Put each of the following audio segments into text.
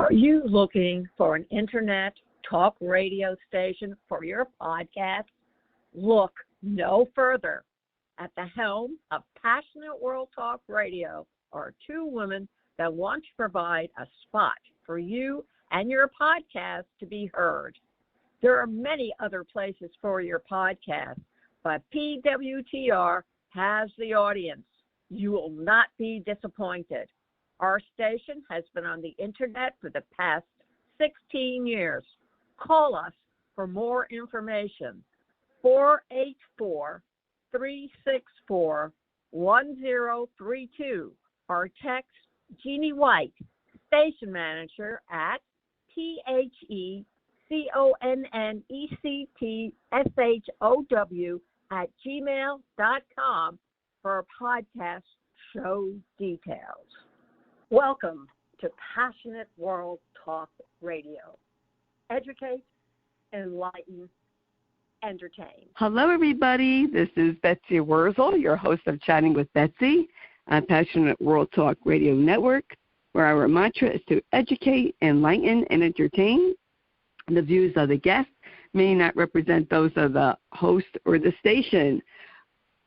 Are you looking for an internet talk radio station for your podcast? Look no further. At the helm of Passionate World Talk Radio are two women that want to provide a spot for you and your podcast to be heard. There are many other places for your podcast, but PWTR has the audience. You will not be disappointed. Our station has been on the internet for the past 16 years. Call us for more information. 484-364-1032 or text Jeannie White, station manager at THECONNECTSHOW@gmail.com for podcast show details. Welcome to Passionate World Talk Radio. Educate, enlighten, entertain. Hello, everybody. This is Betsy Wurzel, your host of Chatting with Betsy on Passionate World Talk Radio Network, where our mantra is to educate, enlighten, and entertain. The views of the guests may not represent those of the host or the station.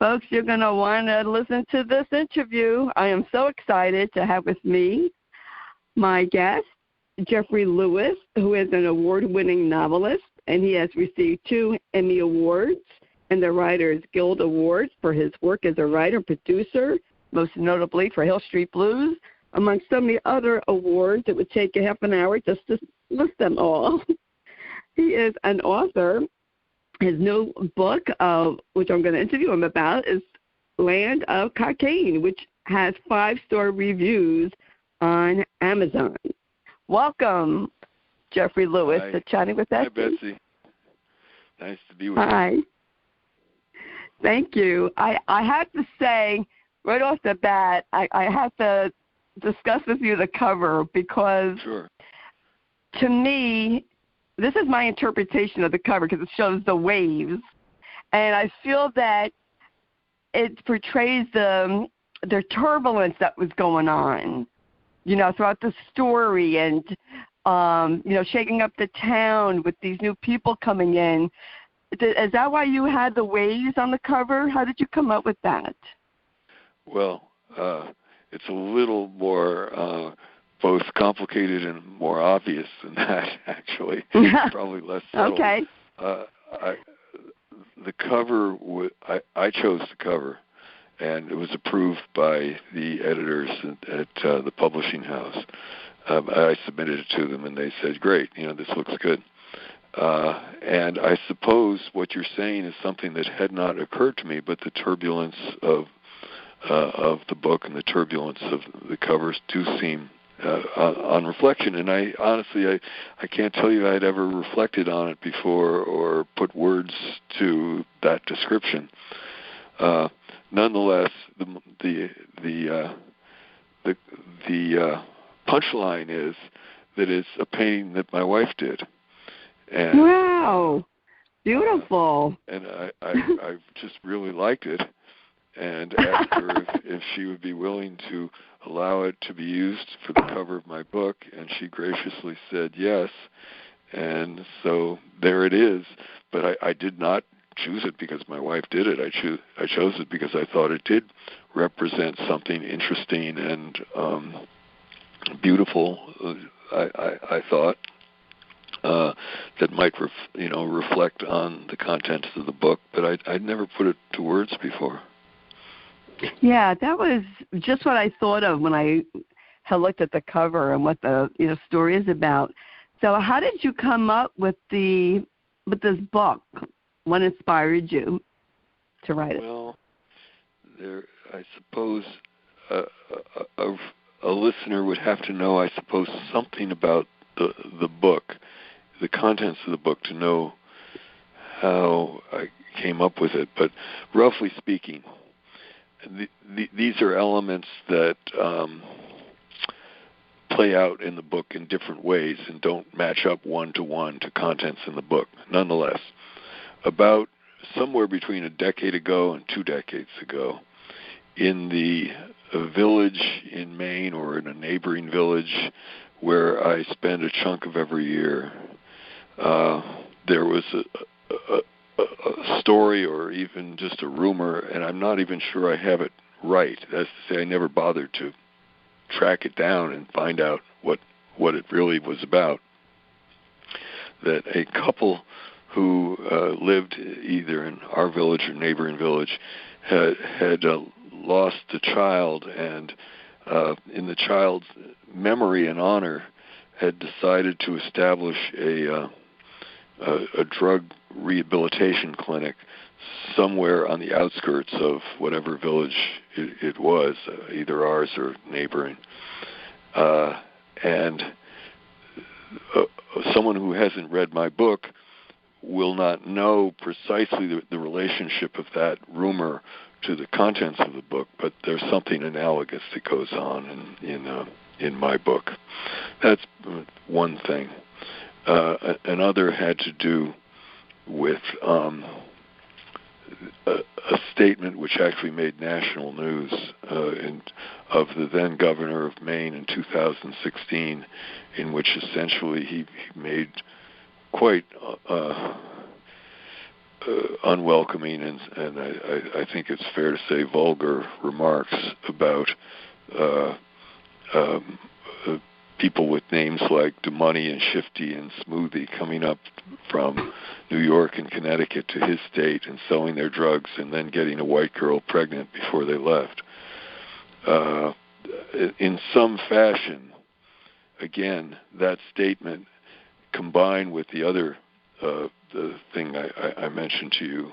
Folks, you're going to want to listen to this interview. I am so excited to have with me my guest, Jeffrey Lewis, who is an award-winning novelist, and he has received 2 Emmy Awards and the Writers Guild Awards for his work as a writer-producer, most notably for Hill Street Blues, among so many other awards. It would take a half an hour just to list them all. He is an author. His new book, which I'm going to interview him about, is Land of Cocaine, which has 5-star reviews on Amazon. Welcome, Jeffrey Lewis, to Chatting with Betsy. Hi, Betsy. Nice to be with you. Hi. Thank you. I have to say, right off the bat, I have to discuss with you the cover because, Sure. To me, this is my interpretation of the cover because it shows the waves, and I feel that it portrays the turbulence that was going on, throughout the story, and shaking up the town with these new people coming in. Is that why you had the waves on the cover? How did you come up with that? Well, it's a little more both complicated and more obvious than that, actually. Probably less subtle. Okay. The cover, I chose the cover, and it was approved by the editors at the publishing house. I submitted it to them, and they said, great, this looks good. And I suppose what you're saying is something that had not occurred to me, but the turbulence of the book and the turbulence of the covers do seem on reflection, and I honestly can't tell you I'd ever reflected on it before or put words to that description. Nonetheless, the punchline is that it's a painting that my wife did. And, wow, beautiful. And I just really liked it, and asked her if she would be willing to allow it to be used for the cover of my book, and she graciously said yes, and so there it is. But I did not choose it because my wife did it. I chose it because I thought it did represent something interesting and beautiful, I thought, that might reflect on the contents of the book, but I'd never put it to words before. Yeah, that was just what I thought of when I had looked at the cover and what the story is about. So how did you come up with this book? What inspired you to write it? Well, I suppose a listener would have to know, I suppose, something about the book, the contents of the book, to know how I came up with it. But roughly speaking, these are elements that play out in the book in different ways and don't match up one-to-one to contents in the book. Nonetheless, about somewhere between a decade ago and 2 decades ago, in the village in Maine, or in a neighboring village where I spend a chunk of every year. There was a story or even just a rumor, and I'm not even sure I have it right. That's to say, I never bothered to track it down and find out what it really was about. That a couple who lived either in our village or neighboring village had lost a child, and in the child's memory and honor had decided to establish a drug rehabilitation clinic somewhere on the outskirts of whatever village it was, either ours or neighboring. And someone who hasn't read my book will not know precisely the relationship of that rumor to the contents of the book, but there's something analogous that goes on in my book. That's one thing. Another had to do with a statement which actually made national news of the then governor of Maine in 2016, in which essentially he made quite unwelcoming and I think it's fair to say vulgar remarks about people with names like DeMoney and Shifty and Smoothie coming up from New York and Connecticut to his state and selling their drugs and then getting a white girl pregnant before they left. In some fashion, again, that statement combined with the other the thing I mentioned to you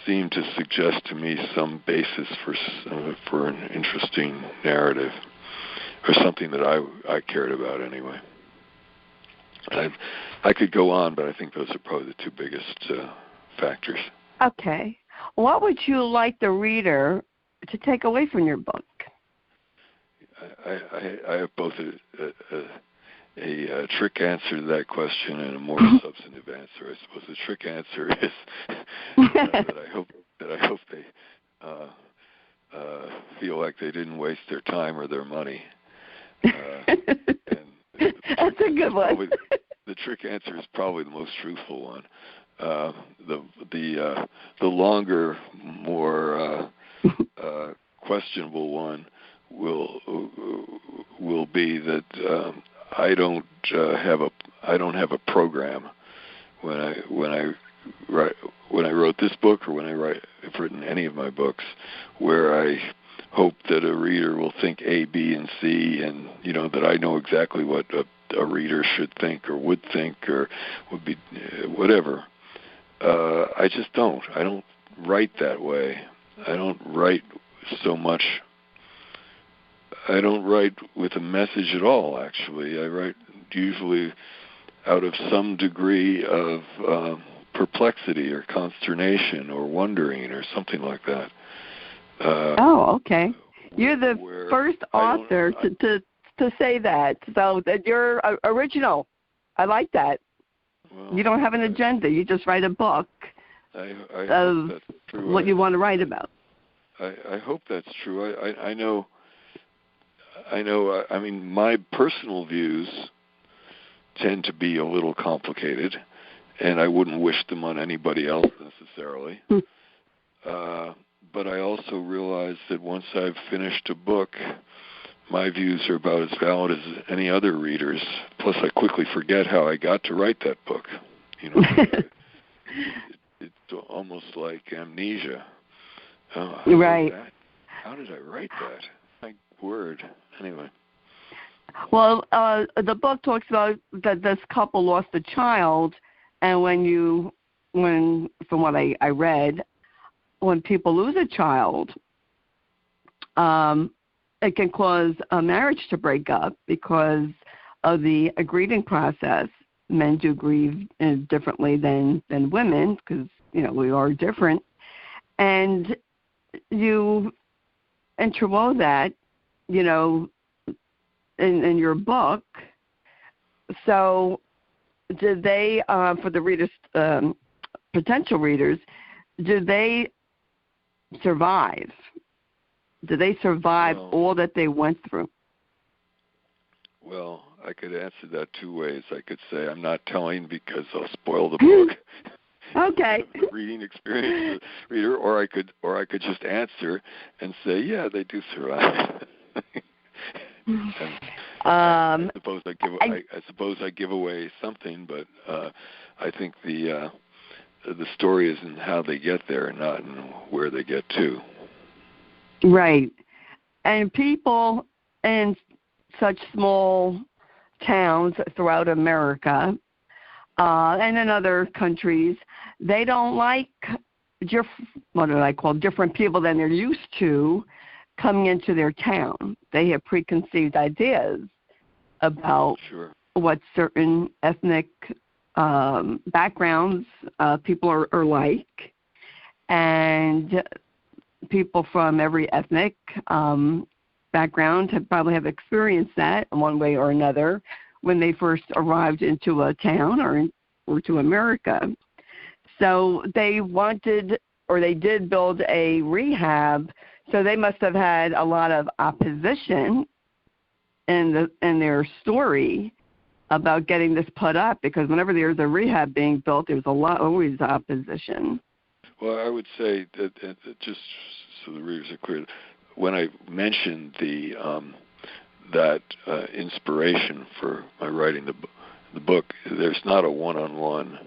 seemed to suggest to me some basis for an interesting narrative, or something that I cared about anyway. I could go on, but I think those are probably the two biggest factors. Okay. What would you like the reader to take away from your book? I have both a trick answer to that question and a more substantive answer. I suppose the trick answer is that I hope they feel like they didn't waste their time or their money. That's a good one. The trick answer is probably the most truthful one. The longer, more questionable one will be that I don't have a program when I wrote this book, or when I've written any of my books, where I hope that a reader will think A, B, and C, and that I know exactly what a reader should think or would think or would be whatever. I just don't. I don't write that way. I don't write so much. I don't write with a message at all, actually. I write usually out of some degree of perplexity or consternation or wondering or something like that. Okay. You're the first author to say that. So that you're original. I like that. Well, you don't have an agenda. You just write a book of what you want to write about. I hope that's true. I know. I mean, my personal views tend to be a little complicated, and I wouldn't wish them on anybody else necessarily. But I also realize that once I've finished a book, my views are about as valid as any other reader's. Plus, I quickly forget how I got to write that book. It's almost like amnesia. Right. How did I write that? My word. Anyway. Well, the book talks about that this couple lost a child, and when from what I read, when people lose a child, it can cause a marriage to break up because of the grieving process. Men do grieve differently than women because we are different, and you interwove that in your book. So did they, for the readers, potential readers, do they survive? Do they survive all that they went through? Well, I could answer that two ways. I could say I'm not telling because I'll spoil the book. Okay. The reading experience of the reader, or I could just answer and say, yeah, they do survive. I suppose I give away something, but I think the story is in how they get there, not in where they get to. Right. And people in such small towns throughout America and in other countries, they don't like different people than they're used to coming into their town. They have preconceived ideas about what certain ethnic backgrounds people are like, and people from every ethnic background probably have experienced that in one way or another when they first arrived into a town or to America. So they did build a rehab, so they must have had a lot of opposition in their story about getting this put up, because whenever there's a rehab being built, there's always opposition. Well, I would say that just so the readers are clear, when I mentioned that inspiration for my writing the book, there's not a one-on-one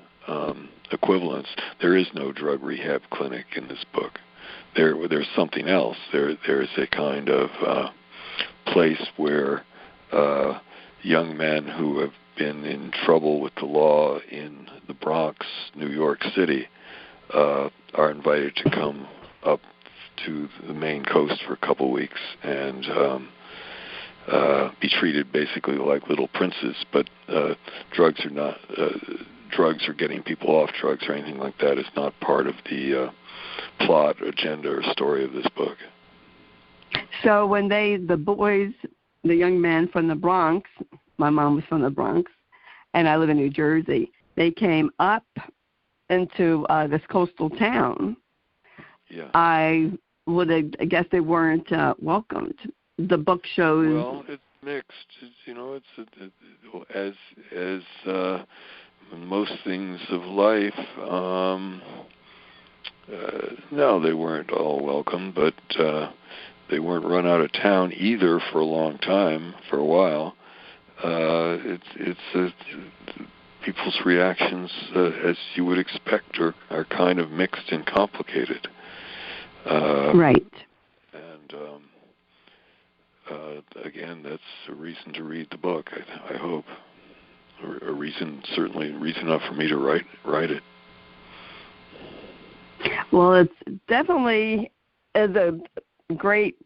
equivalence. There is no drug rehab clinic in this book. There's something else. There's a kind of place where young men who have been in trouble with the law in the Bronx, New York City, are invited to come up to the Maine coast for a couple of weeks and be treated basically like little princes. But drugs or getting people off drugs or anything like that is not part of the plot, agenda, or story of this book. So when the young men from the Bronx, my mom was from the Bronx, and I live in New Jersey, they came up into this coastal town. Yeah. I guess they weren't welcomed. The book shows. Well, it's mixed. It's as most things of life. No, they weren't all welcome, but they weren't run out of town either for a long time, for a while. People's reactions, as you would expect, are kind of mixed and complicated. Right. And again, that's a reason to read the book, I hope. Or certainly reason enough for me to write it. Well, it's definitely a great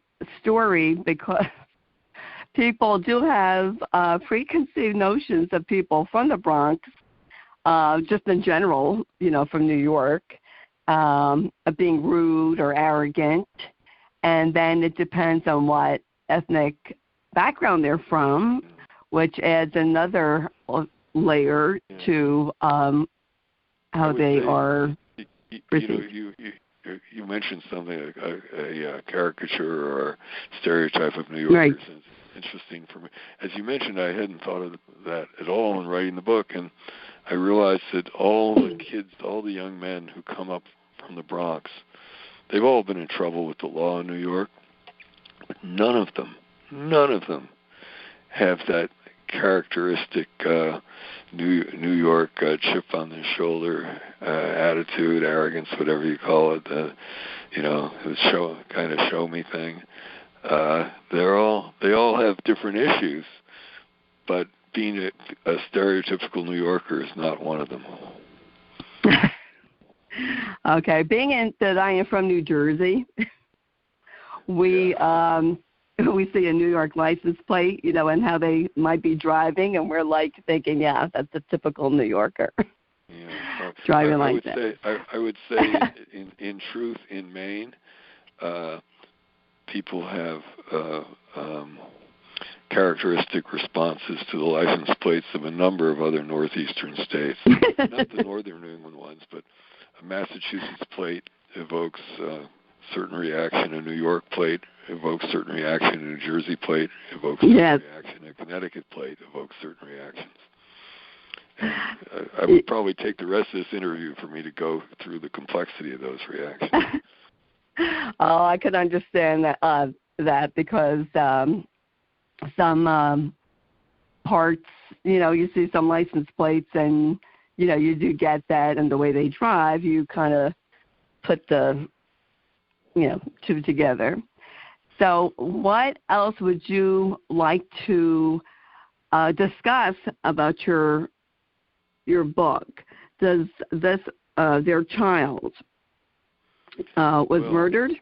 story, because people do have preconceived notions of people from the Bronx, just in general, from New York, of being rude or arrogant. And then it depends on what ethnic background they're from, which adds another layer to how they are perceived. You mentioned something, a caricature or stereotype of New Yorkers. Right. It's interesting for me. As you mentioned, I hadn't thought of that at all in writing the book, and I realized that all the kids, all the young men who come up from the Bronx, they've all been in trouble with the law in New York. But none of them have that characteristic New York chip on the shoulder attitude, arrogance, whatever you call it. The show me thing. They all have different issues, but being a stereotypical New Yorker is not one of them. Okay, that I am from New Jersey, we see a New York license plate, and how they might be driving, and we're like thinking, yeah, that's a typical New Yorker. Yeah, driving like that. I would say, in truth, in Maine, people have characteristic responses to the license plates of a number of other northeastern states. Not the northern New England ones, but a Massachusetts plate evokes certain reaction. A New York plate evokes certain reaction. A New Jersey plate evokes certain reaction. A Connecticut plate evokes certain reactions. And I would probably take the rest of this interview for me to go through the complexity of those reactions. Oh, I could understand that because some parts, you see some license plates and, you do get that, and the way they drive, you kind of put the, two together. So what else would you like to discuss about your book? Does this, their child was murdered?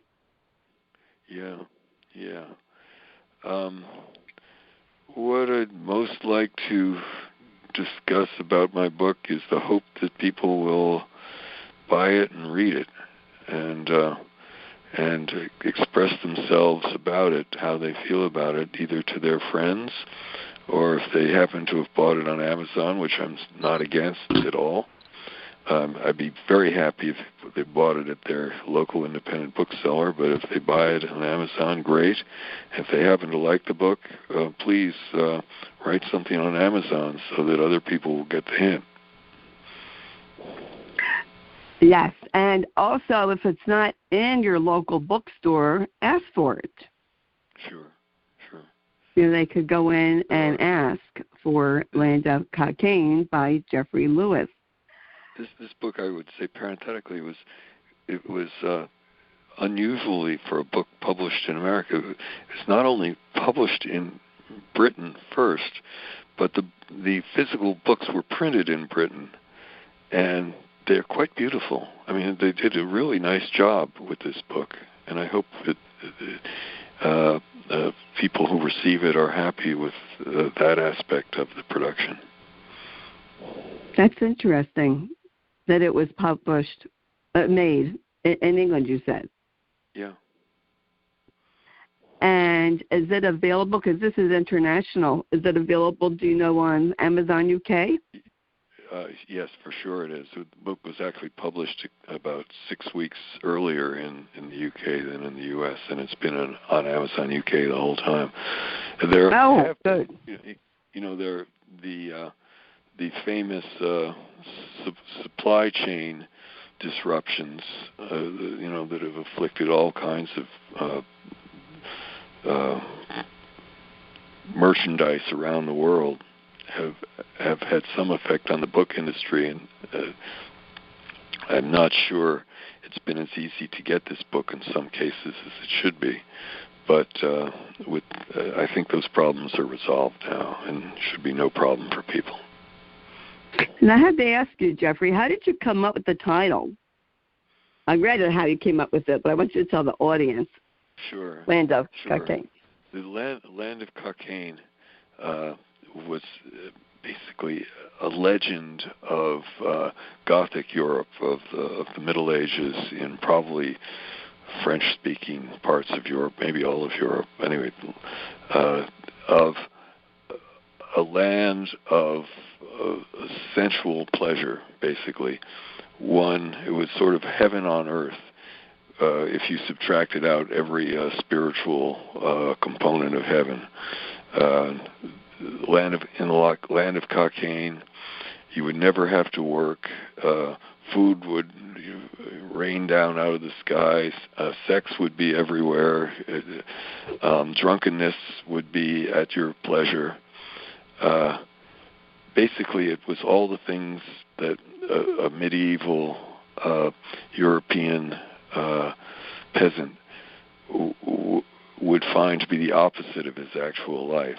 Yeah. What I'd most like to discuss about my book is the hope that people will buy it and read it, and express themselves about it, how they feel about it, either to their friends, or if they happen to have bought it on Amazon, which I'm not against at all. I'd be very happy if they bought it at their local independent bookseller, but if they buy it on Amazon, great. If they happen to like the book, please write something on Amazon so that other people will get the hint. Yes, and also if it's not in your local bookstore, ask for it. Sure. They could go in and ask for Land of Cocaine by Jeffrey Lewis. This book, I would say parenthetically, it was unusually for a book published in America. It's not only published in Britain first, but the physical books were printed in Britain, and they're quite beautiful. I mean, they did a really nice job with this book, and I hope that people who receive it are happy with that aspect of the production. That's interesting that it was made in England, you said. Yeah. And is it available, because this is international, is it available, do you know, on Amazon UK? Yes, for sure it is. The book was actually published about 6 weeks earlier in the UK than in the US, and it's been on Amazon UK the whole time. And there good. There the famous supply chain disruptions, that have afflicted all kinds of merchandise around the world have had some effect on the book industry, and I'm not sure it's been as easy to get this book in some cases as it should be. But I think those problems are resolved now, and should be no problem for people. And I had to ask you, Jeffrey, how did you come up with the title? I read how you came up with it, but I want you to tell the audience. Sure. Land of Cocaine. The Land of Cocaine was basically a legend of Gothic Europe, of the Middle Ages, in probably French-speaking parts of Europe, maybe all of Europe, anyway, of a land of sensual pleasure, basically. It was sort of heaven on earth, if you subtracted out every spiritual component of heaven. In the land of Cocaine, you would never have to work. Food would rain down out of the skies. Sex would be everywhere. Drunkenness would be at your pleasure. Basically, it was all the things that a medieval European peasant would find to be the opposite of his actual life.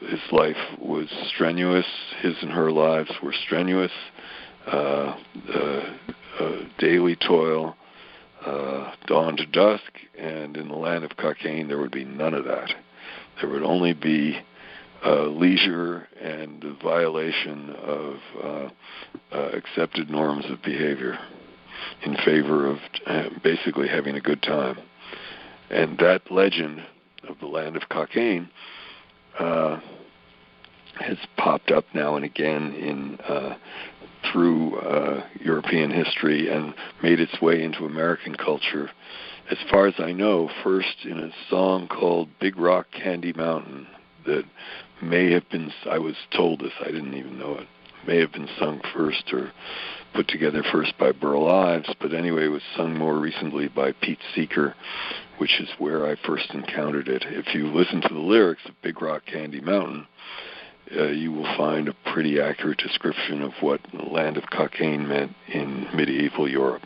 His life was strenuous. His and her lives were strenuous. Daily toil, dawn to dusk, and in the land of Cocaine there would be none of that. There would only be leisure and the violation of accepted norms of behavior in favor of basically having a good time. And that legend of the land of Cocaine has popped up now and again in through European history and made its way into American culture. As far as I know, first in a song called Big Rock Candy Mountain that may have been, I was told this, I didn't even know it, may have been sung first or put together first by Burl Ives, but anyway, it was sung more recently by Pete Seeger, which is where I first encountered it. If you listen to the lyrics of Big Rock Candy Mountain, you will find a pretty accurate description of what the land of cocaine meant in medieval Europe.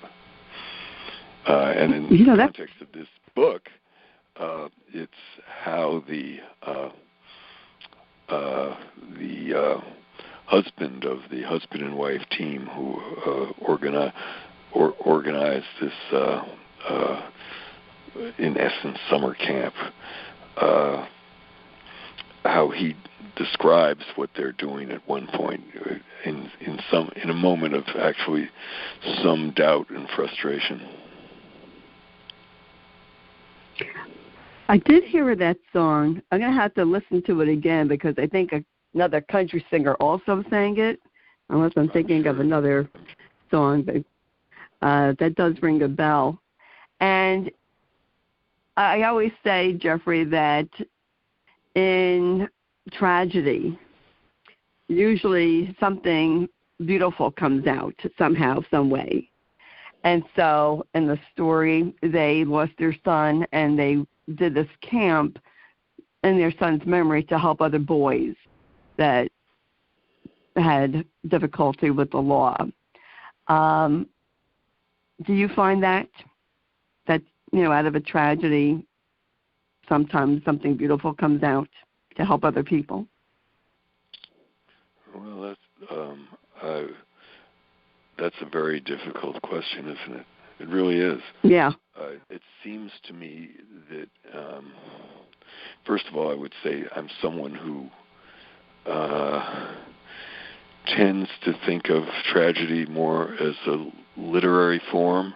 And in the context of this book, it's how the husband of the husband and wife team who organized this, in essence, summer camp, how he describes what they're doing at one point in a moment of actually some doubt and frustration. I did hear that song. I'm going to have to listen to it again because I think another country singer also sang it, unless I'm thinking of another song. But that does ring a bell. And I always say, Jeffrey, that in tragedy, usually something beautiful comes out somehow, some way. And so in the story, they lost their son, and they did this camp in their son's memory to help other boys that had difficulty with the law. Do you find that, out of a tragedy, sometimes something beautiful comes out to help other people? Well, that's a very difficult question, isn't it? It really is. Yeah. It seems to me that, first of all, I would say I'm someone who tends to think of tragedy more as a literary form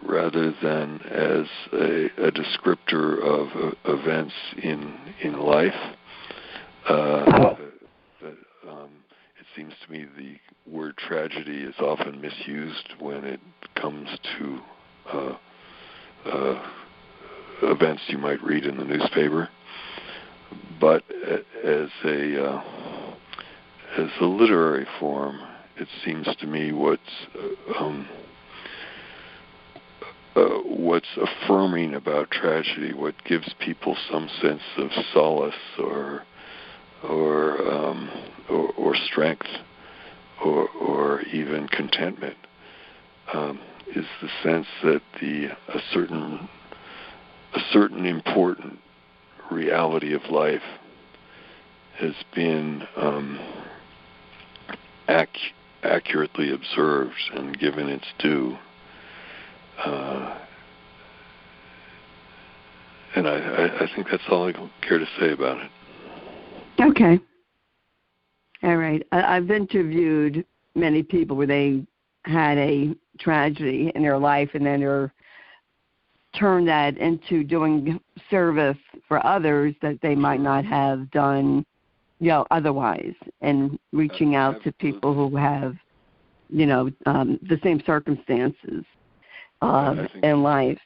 rather than as a descriptor of events in life. It seems to me the word tragedy is often misused when it comes to events you might read in the newspaper. But as a literary form, it seems to me what's affirming about tragedy, what gives people some sense of solace or strength or even contentment, is the sense that a certain important reality of life has been accurately observed and given its due. And I think that's all I care to say about it. Okay. All right. I've interviewed many people where they had a tragedy in their life and then they're turned that into doing service for others that they might not have done, otherwise, and reaching out to people who have, the same circumstances in life.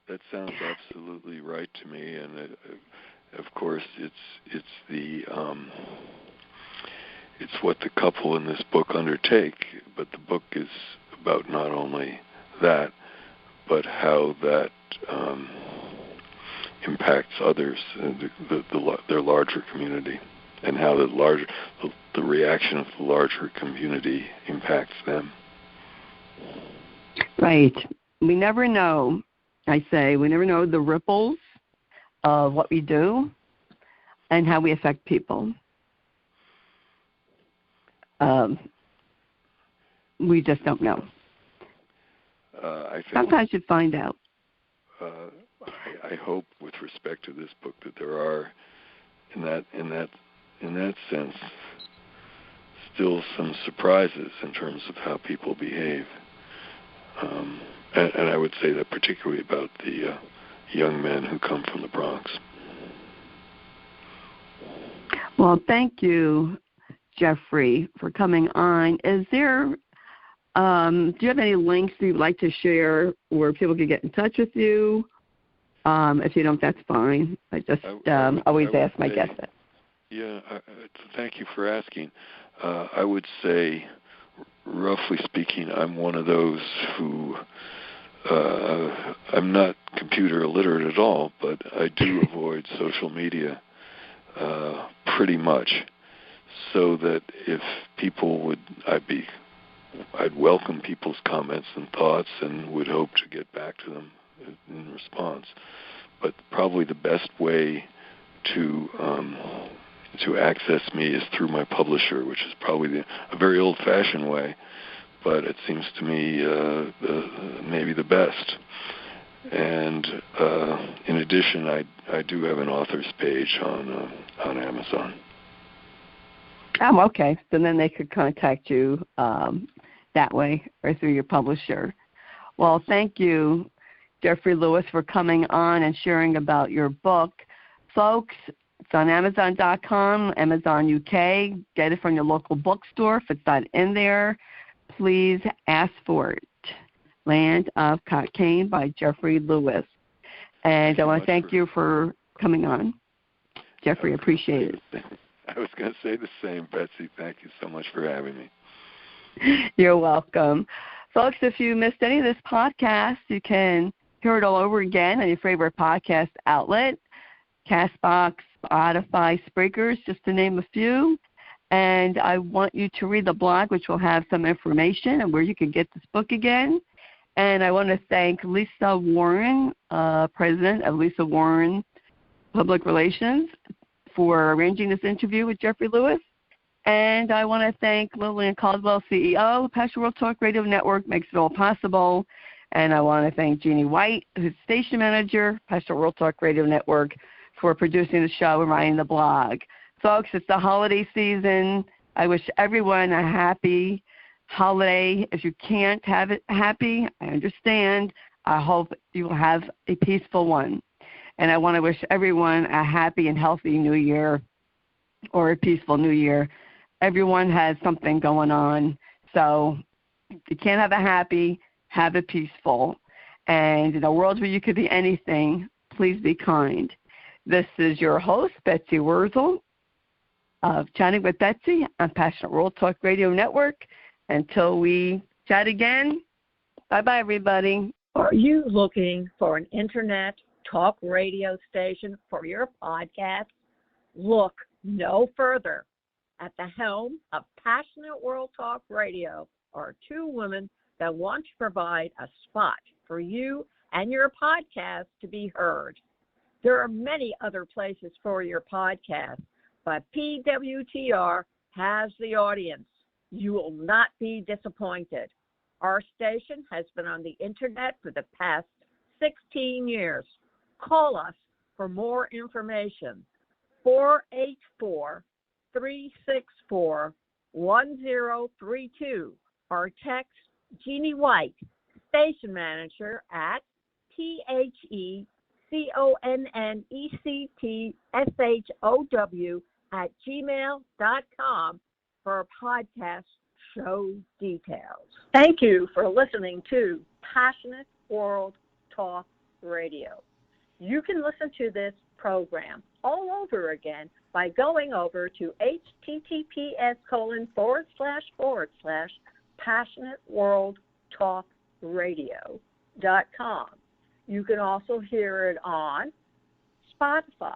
That sounds absolutely right to me, and of course, it's what the couple in this book undertake. But the book is about not only that, but how that impacts others, their larger community, and how the reaction of the larger community impacts them. Right. We never know. I say we never know the ripples of what we do and how we affect people. We just don't know. I think sometimes you find out. I hope, with respect to this book, that there are, in that sense, still some surprises in terms of how people behave. And I would say that particularly about the young men who come from the Bronx. Well, thank you, Jeffrey, for coming on. Is there, do you have any links that you'd like to share where people can get in touch with you? If you don't, that's fine. I just always ask my guests that. Yeah, thank you for asking. I would say, roughly speaking, I'm one of those who, I'm not computer illiterate at all, but I do avoid social media pretty much, so that if people would, I'd welcome people's comments and thoughts and would hope to get back to them in response. But probably the best way to access me is through my publisher, which is probably a very old-fashioned way, but it seems to me maybe the best. And in addition, I do have an author's page on Amazon. Oh, okay. So then they could contact you that way or through your publisher. Well, thank you, Jeffrey Lewis, for coming on and sharing about your book. Folks, it's on Amazon.com, Amazon UK. Get it from your local bookstore. If it's not in there, please ask for it. Land of Cockaigne by Jeffrey Lewis. And I want to thank you for coming on. Jeffrey, appreciate it. I was going to say the same, Betsy. Thank you so much for having me. You're welcome. Folks, if you missed any of this podcast, you can hear it all over again on your favorite podcast outlet, CastBox, Spotify, Spreakers, just to name a few. And I want you to read the blog, which will have some information on where you can get this book again. And I want to thank Lisa Warren, President of Lisa Warren Public Relations, for arranging this interview with Jeffrey Lewis. And I want to thank Lillian Caldwell, CEO, Passion World Talk Radio Network, makes it all possible. And I want to thank Jeannie White, who's station manager, Passion World Talk Radio Network, for producing the show and writing the blog. Folks, it's the holiday season. I wish everyone a happy holiday. If you can't have it happy, I understand. I hope you will have a peaceful one. And I want to wish everyone a happy and healthy new year, or a peaceful new year. Everyone has something going on. So if you can't have a happy, have a peaceful. And in a world where you could be anything, please be kind. This is your host, Betsy Wurzel, of Chatting with Betsy on Passionate World Talk Radio Network. Until we chat again, bye-bye, everybody. Are you looking for an internet talk radio station for your podcast? Look no further. At the helm of Passionate World Talk Radio are two women that want to provide a spot for you and your podcast to be heard. There are many other places for your podcast, but PWTR has the audience. You will not be disappointed. Our station has been on the internet for the past 16 years. Call us for more information. 484-364-1032 or text Jeannie White, station manager, at THECONNECTSHOW@gmail.com for podcast show details. Thank you for listening to Passionate World Talk Radio. You can listen to this program all over again by going over to https://passionateworldtalkradio.com. You can also hear it on Spotify,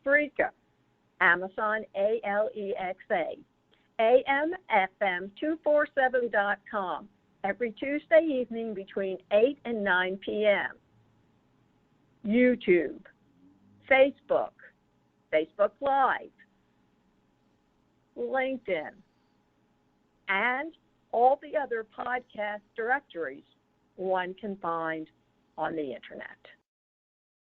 Spreaker, Amazon Alexa, AMFM247.com every Tuesday evening between 8 and 9 p.m. YouTube, Facebook, Facebook Live, LinkedIn, and all the other podcast directories one can find on the Internet.